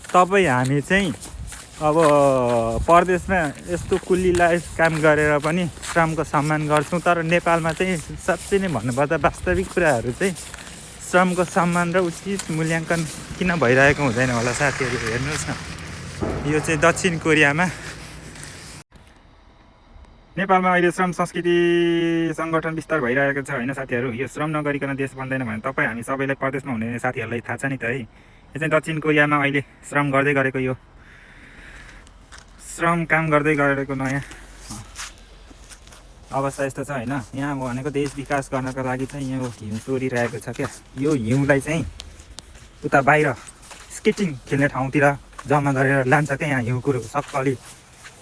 तपाईँ हामी चाहिँ अब परदेशमा यस्तो कुल्लीलाई काम गरेर पनि श्रमको सम्मान गर्छौँ, तर नेपालमा चाहिँ साँच्चै नै भन्नुपर्दा वास्तविक कुराहरू चाहिँ श्रमको सम्मान र उचित मूल्याङ्कन किन भइरहेको हुँदैन होला साथीहरू। हेर्नुहोस् न, यो चाहिँ दक्षिण कोरियामा। नेपालमा अहिले श्रम संस्कृति सङ्गठन विस्तार भइरहेको छ होइन साथीहरू। यो श्रम नगरिकन देश बन्दैन भने तपाईँ हामी सबैलाई परदेशमा हुने साथीहरूलाई थाहा छ नि त है। यो चाहिँ दक्षिण कोरियामा अहिले श्रम गर्दै गरेको यो श्रम काम गर्दै गरेको नयाँ अवस्था यस्तो छ होइन। यहाँ भनेको देश विकास गर्नको लागि चाहिँ यहाँ हिउँ चोरिरहेको छ क्या। यो हिउँलाई चाहिँ उता बाहिर स्केटिङ खेल्ने ठाउँतिर जम्मा गरेर लान्छ क्या। यहाँ हिउँको सक्कली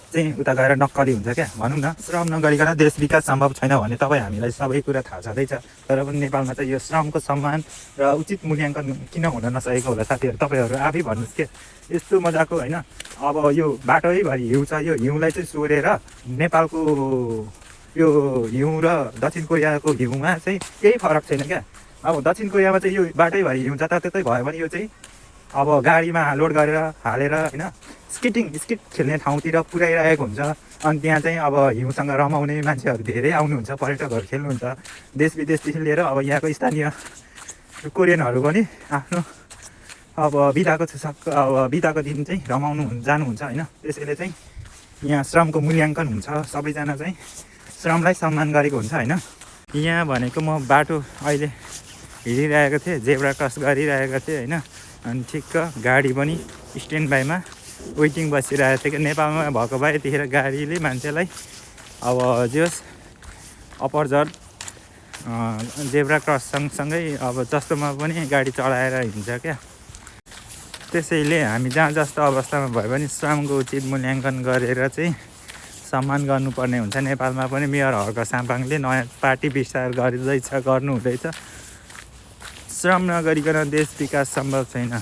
चाहिँ उता गएर नक्कली हुन्छ क्या। भनौँ न, श्रम नगरिकन देश विकास सम्भव छैन भने तपाईँ हामीलाई सबै कुरा थाहा छँदैछ। तर पनि नेपालमा चाहिँ यो श्रमको सम्मान र उचित मूल्याङ्कन किन हुन नसकेको होला साथीहरू। तपाईँहरू आफै भन्नुहोस् के। यस्तो मजाको होइन। अब यो बाटोैभरि हिउँ छ, यो हिउँलाई चाहिँ सोरेर नेपालको यो हिउँ र दक्षिण कोरियाको हिउँमा चाहिँ केही फरक छैन क्या। अब दक्षिण कोरियामा चाहिँ यो बाटैभरि हिउँ जताततै भयो भने यो चाहिँ अब गाडीमा लोड गरेर हालेर होइन स्केट खेल्ने ठाउँतिर पुर्याइरहेको हुन्छ। अनि त्यहाँ चाहिँ अब हिउँसँग रमाउने मान्छेहरू धेरै आउनुहुन्छ, पर्यटकहरू खेल्नुहुन्छ देश विदेशदेखि लिएर। अब यहाँको स्थानीय कोरियनहरू पनि आफ्नो अब बिदाको दिन चाहिँ रमाउनु जानुहुन्छ होइन। त्यसैले चाहिँ यहाँ श्रमको मूल्याङ्कन हुन्छ, सबैजना चाहिँ श्रमलाई सम्मान गरेको हुन्छ होइन। यहाँ भनेको म बाटो अहिले हिँडिरहेको थिएँ, जेब्रा क्रस गरिरहेको थिएँ होइन। अनि ठिक्क गाडी पनि स्ट्यान्ड बाईमा वेटिङ बसिरहेको थियो कि। नेपालमा भएको भए यतिखेर गाडीले मान्छेलाई अब जस अपरझट जेब्रा क्रस सँगसँगै अब जस्तोमा पनि गाडी चढाएर हिँड्छ क्या। त्यसैले हामी जहाँ जस्तो अवस्थामा भए पनि श्रमको उचित मूल्याङ्कन गरेर चाहिँ सम्मान गर्नुपर्ने हुन्छ। नेपालमा पनि मेयर हर्क साम्पाङले नयाँ पार्टी विस्तार गर्नुहुँदैछ। श्रम नगरिकन देश विकास सम्भव छैन।